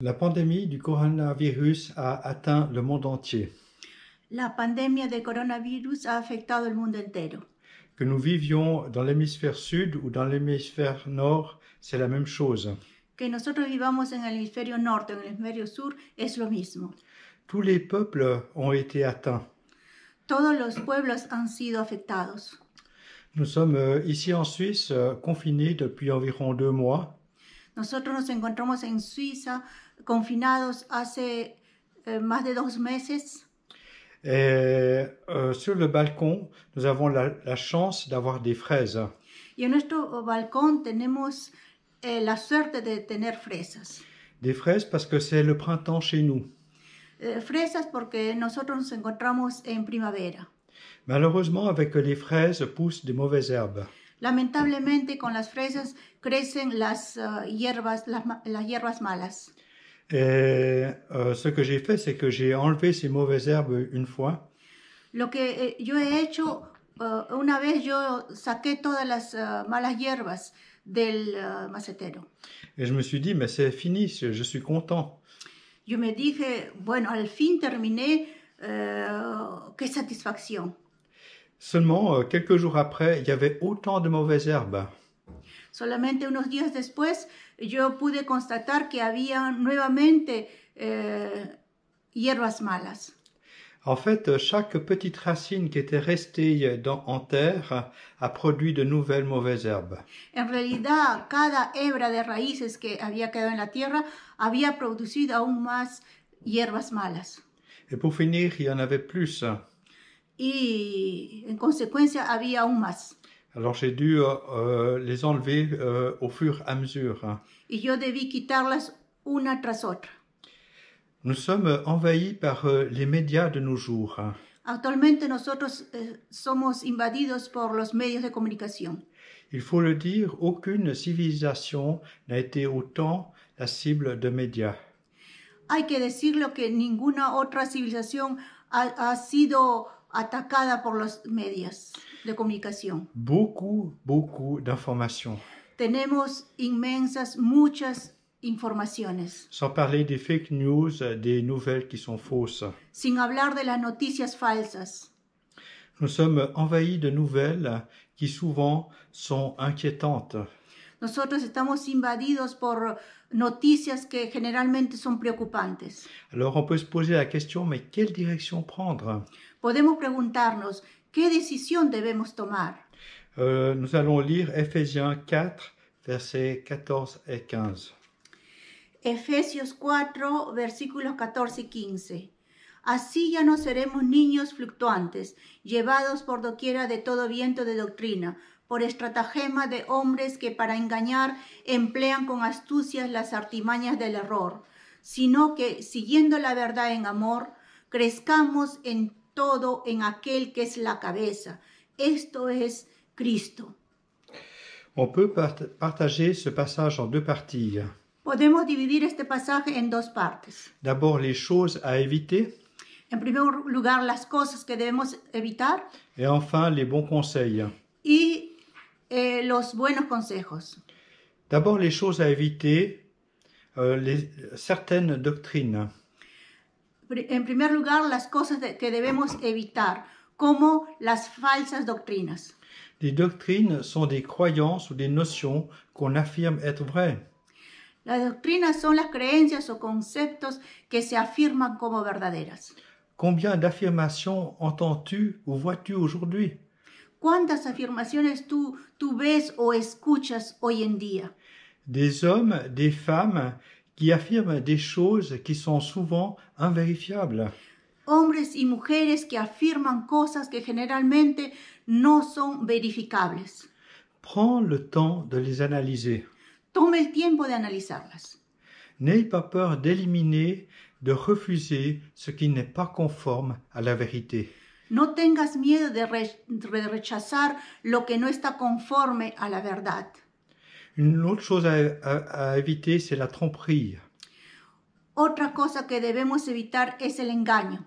La pandémie du coronavirus a atteint le monde entier. La pandemia de coronavirus ha afectado el mundo entero. Que nous vivions dans l'hémisphère sud ou dans l'hémisphère nord, c'est la même chose. Que nosotros vivamos en el hemisferio norte o en el hemisferio sur es lo mismo. Tous les peuples ont été atteints. Todos los pueblos han sido afectados. Nous sommes ici en Suisse confinés depuis environ 2 mois. Nosotros nos encontramos en Suiza confinados hace más de 2 meses. Et sur le balcon, nous avons la chance d'avoir des fraises. Y en nuestro balcón tenemos la suerte de tener fresas. Des fraises parce que c'est le printemps chez nous. Fresas porque nosotros nos encontramos en primavera. Malheureusement, avec les fraises poussent des mauvaises herbes. Lamentablemente, con las fresas crecen las hierbas malas. Et ce que j'ai fait, c'est que j'ai enlevé ces mauvaises herbes une fois. Lo que yo he hecho, una vez yo saqué todas las malas hierbas del macetero. Et je me suis dit, mais c'est fini, je suis content. Yo me dije, bueno, al fin terminé, qué satisfacción. Seulement, quelques jours après, il y avait autant de mauvaises herbes. Solamente unos días después, yo pude constatar que había nuevamente hierbas malas. En fait, chaque petite racine qui était restée en terre a produit de nouvelles mauvaises herbes. En realidad, cada hebra de raíces que había quedado en la tierra había producido aún más hierbas malas. Et pour finir, il y en avait plus. Y en consecuencia había aún más. Alors j'ai dû les enlever au fur et à mesure. Y yo debí quitarlas una tras otra. Nous sommes envahis par les médias de nos jours. Actualmente nosotros somos invadidos por los medios de comunicación. Il faut le dire, aucune civilisation n'a été autant la cible de médias. Hay que decirlo que ninguna otra civilización ha sido atacada por los medios de comunicación. Beaucoup d'informations. Tenemos muchas informaciones. Sans parler des fake news, des nouvelles qui sont fausses. Sin hablar de las noticias falsas. Nous sommes envahis de nouvelles qui souvent sont inquiétantes. Nosotros estamos invadidos por noticias que generalmente son preocupantes. Alors on peut se poser la question, mais quelle direction prendre? Podemos preguntarnos, ¿qué decisión debemos tomar? Nous allons lire Ephésiens 4, versets 14 et 15. Efesios 4, versículos 14 y 15. Así ya no seremos niños fluctuantes, llevados por doquiera de todo viento de doctrina, por estratagema de hombres que para engañar emplean con astucias las artimañas del error, sino que, siguiendo la verdad en amor, crezcamos en todo en aquel que es la cabeza, esto es Cristo. On peut partager ce passage en 2 parties. Podemos dividir este pasaje en 2 partes. D'abord, les choses à éviter. En primer lugar, las cosas que debemos evitar. Et enfin, les bons conseils. Y los buenos consejos. D'abord, les choses à éviter, certaines doctrines. En primer lugar, las cosas que debemos evitar, como las falsas doctrinas. Les doctrines sont des croyances ou des notions qu'on affirme être vraies. Las doctrinas son las creencias o conceptos que se afirman como verdaderas. Combien d'affirmations entends-tu ou vois-tu aujourd'hui? ¿Cuántas afirmaciones tú ves o escuchas hoy en día? Des hommes, des femmes qui affirment des choses qui sont souvent invérifiables. Hombres y mujeres que afirman cosas que generalmente no son verificables. Prends le temps de les analyser. Tome el tiempo de analizarlas. N'aie pas peur d'éliminer, de refuser ce qui n'est pas conforme à la vérité. No tengas miedo de rechazar lo que no está conforme a la verdad. Une autre chose à éviter, c'est la tromperie. Otra cosa que debemos evitar es el engaño.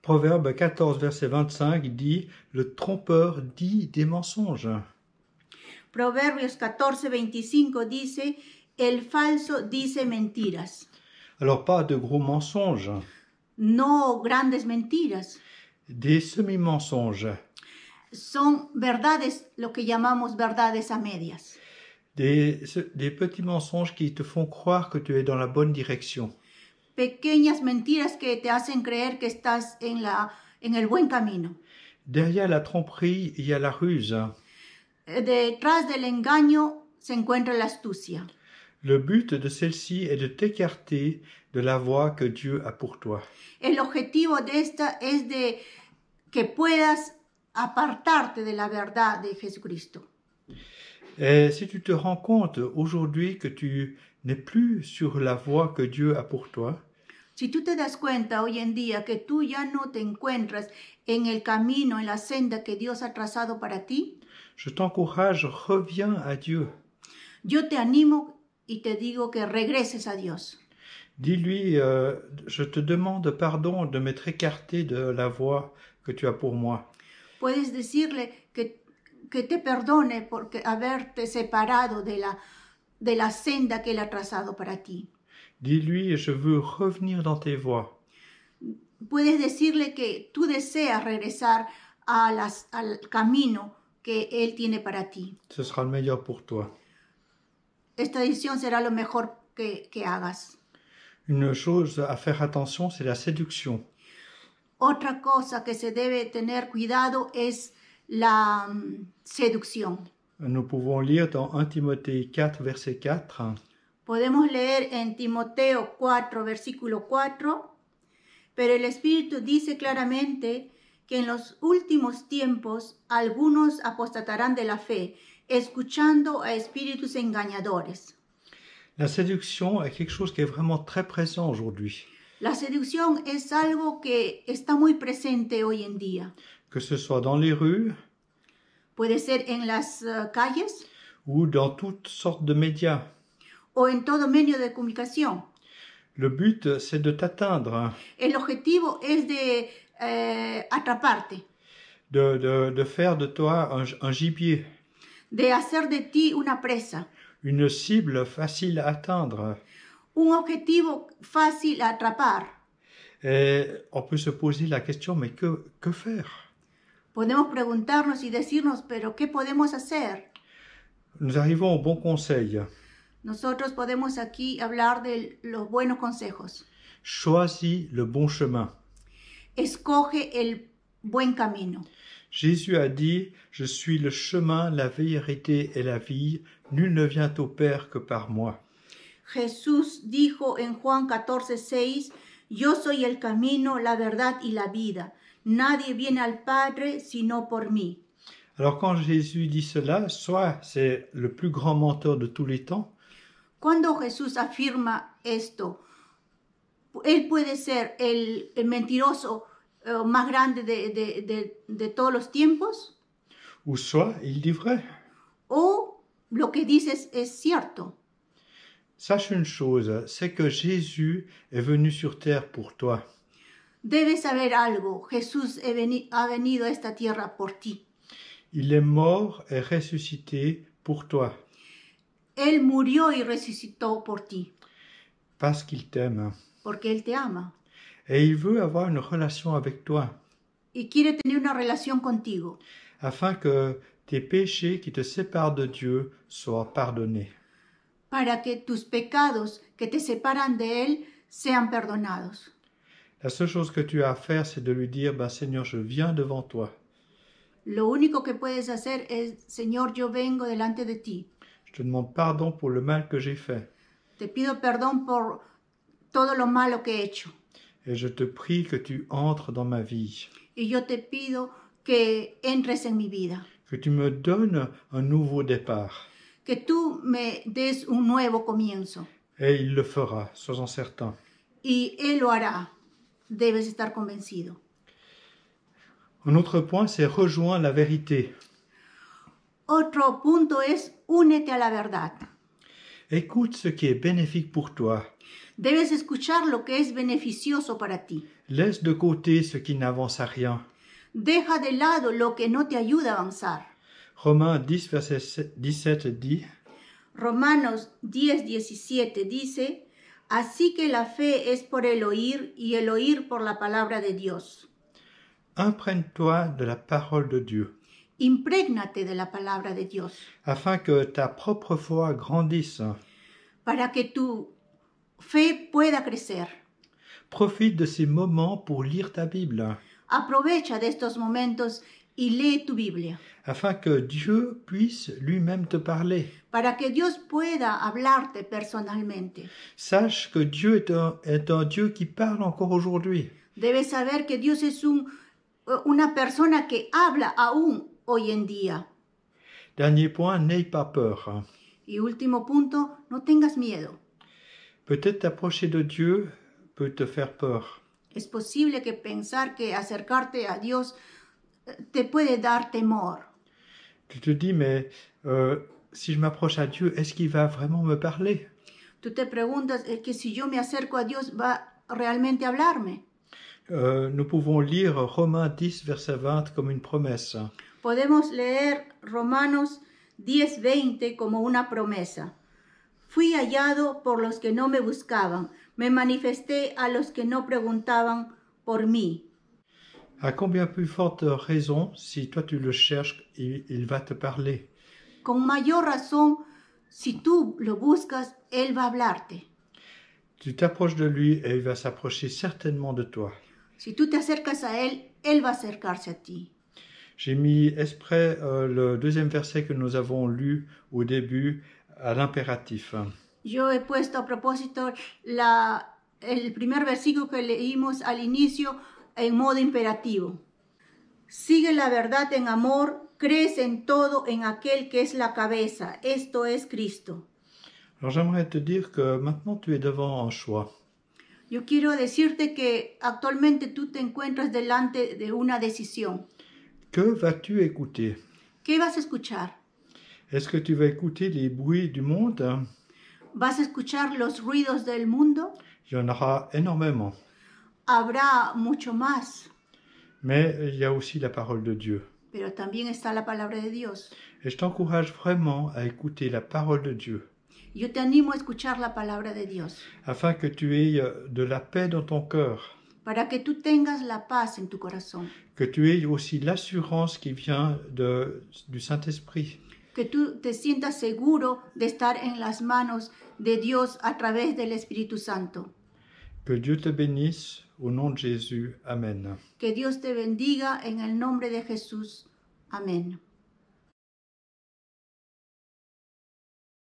Proverbe 14, verset 25 dit « Le trompeur dit des mensonges ». Proverbios 14:25 dice, el falso dice mentiras. Alors pas de gros mensonges, no grandes mentiras. des semi-mensonges, Son verdades, lo que llamamos verdades a medias. des petits mensonges qui te font croire que tu es dans la bonne direction. Pequeñas mentiras que te hacen creer que estás en el buen camino. Derrière la tromperie, il y a la ruse. Detrás del engaño se encuentra la astucia. Le but de celle-ci est de t'écarter de la voie que Dieu a pour toi. El objetivo de esta es de que puedas apartarte de la verdad de Jesucristo. Et si tu te rends compte aujourd'hui que tu n'es plus sur la voie que Dieu a pour toi, Si tú te das cuenta hoy en día que tú ya no te encuentras en el camino, en la senda que Dios ha trazado para ti, je t'encourage, reviens à Dieu. yo te animo y te digo que regreses a Dios. Dis-lui, je te demande pardon de m'être écarté de la voie que tu as pour moi. Puedes decirle que te perdone por haberte separado de la senda que Él ha trazado para ti. Dis-lui, je veux revenir dans tes voies. Puedes decirle que tú deseas regresar al camino que Él tiene para ti. Ce sera le meilleur pour toi. Esta decisión será lo mejor que hagas. Une chose à faire attention, c'est la séduction. Otra cosa que se debe tener cuidado es la seducción. Nous pouvons lire dans 1 Timothée 4, verset 4. Podemos leer en Timoteo 4, versículo 4, pero el Espíritu dice claramente que en los últimos tiempos algunos apostatarán de la fe, escuchando a espíritus engañadores. La séduction est quelque chose qui est vraiment très présent aujourd'hui. La seducción es algo que está muy presente hoy en día. Que ce soit dans les rues Puede ser en las calles ou dans toutes sortes de médias. o en todo medio de comunicación. Le but, c'est de t'atteindre, El objetivo es de atraparte, de faire de toi un gibier, de hacer de ti una presa, une cible facile à atteindre. un objetivo fácil a atrapar. Et on peut se poser la question, mais que faire? Podemos preguntarnos y decirnos, pero ¿qué podemos hacer? Nous arrivons au bon conseil. Nosotros podemos aquí hablar de los buenos consejos. Choisis le bon chemin. Escoge el buen camino. Jésus a dit, je suis le chemin, la vérité et la vie. Nul ne vient au Père que par moi. Jesús dijo en Juan 14:6, yo soy el camino, la verdad y la vida. Nadie viene al Padre sino por mí. Alors quand Jésus dit cela, soit c'est le plus grand menteur de tous les temps, Cuando Jesús afirma esto, él puede ser el mentiroso más grande de todos los tiempos, ou soit il dit vrai. o lo que dices es cierto. Sache une chose, c'est que Jésus est venu sur terre pour toi. Debes saber algo, Jesús ha venido a esta tierra por ti. Il est mort et ressuscité pour toi, Él murió y resucitó por ti, parce qu'il t'aime. porque Él te ama Et il veut avoir une relation avec toi, y quiere tener una relación contigo, afin que tes péchés qui te séparent de Dieu soient pardonnés. para que tus pecados que te separan de Él sean perdonados. La seule chose que tu as à faire, c'est de lui dire, Seigneur, je viens devant toi. Lo único que puedes hacer es, Señor, yo vengo delante de ti. Je te demande pardon pour le mal que j'ai fait. Te pido perdón por todo lo malo que he hecho. Et je te prie que tu entres dans ma vie. Y yo te pido que entres en mi vida. Que tu me donnes un nouveau départ. Que tú me des un nuevo comienzo. Et il le fera, sois-en certain. Y Él lo hará. Debes estar convencido. Un autre point, c'est rejoins la vérité. Otro punto es únete a la verdad. Écoute ce qui est bénéfique pour toi. Debes escuchar lo que es beneficioso para ti. Laisse de côté ce qui n'avance à rien. Deja de lado lo que no te ayuda a avanzar. Romains 10, verset 17 dit, Romanos 10:17 dice, Así que la fe es por el oír y el oír por la palabra de Dios. Imprègne-toi de la parole de Dieu, Imprégnate de la palabra de Dios afin que ta propre foi grandisse. para que tu fe pueda crecer. Profite de ces moments pour lire ta Bible, Aprovecha de estos momentos y lee tu Biblia, afin que Dieu puisse lui-même te parler. para que Dios pueda hablarte personalmente. Sache que Dieu est un Dieu qui parle encore aujourd'hui. Debes saber que Dios es una persona que habla aún hoy en día. Dernier point, n'aie pas peur. Y último punto, no tengas miedo. Peut-être t'approcher de Dieu peut te faire peur. Es posible que pensar que acercarte a Dios te puede dar temor. Tu te dis, mais si je m'approche à Dieu, est-ce qu'il va vraiment me parler? Tú te preguntas que si yo me acerco a Dios, ¿va realmente a hablarme? Nous pouvons lire Romains 10, verset 20 comme une promesse. Podemos leer Romanos 10:20 como una promesa. Fui hallado por los que no me buscaban, me manifesté a los que no preguntaban por mí. À combien plus forte raison, si toi tu le cherches, il va te parler. Con mayor razón, si tú lo buscas, Él va a hablarte. Tu t'approches de lui et il va s'approcher certainement de toi. Si tú te acercas a Él va a acercarse a ti. J'ai mis exprès le deuxième verset que nous avons lu au début à l'impératif. Yo he puesto a propósito el primer versículo que leímos al inicio en modo imperativo. Sigue la verdad en amor, crees en todo en aquel que es la cabeza, esto es Cristo. Alors j'aimerais te dire que maintenant tu es devant un choix. Yo quiero decirte que actualmente tú te encuentras delante de una decisión. Que vas-tu écouter? ¿Qué vas a escuchar? Est-ce que tu vas écouter les bruits du monde? ¿Vas a escuchar los ruidos del mundo? Il y en aura énormément. Habrá mucho más, Mais il y a aussi la parole de Dieu. pero también está la palabra de Dios. Et je t'encourage vraiment à écouter la parole de Dieu, Yo te animo a escuchar la palabra de Dios, afin que tu aies de la paix dans ton cœur, para que tú tengas la paz en tu corazón, que tu aies aussi l'assurance qui vient du Saint-Esprit, que tú te sientas seguro de estar en las manos de Dios a través del Espíritu Santo. que Dieu te bénisse au nom de Jésus. Amen. Que Dios te bendiga en el nombre de Jesús. Amén.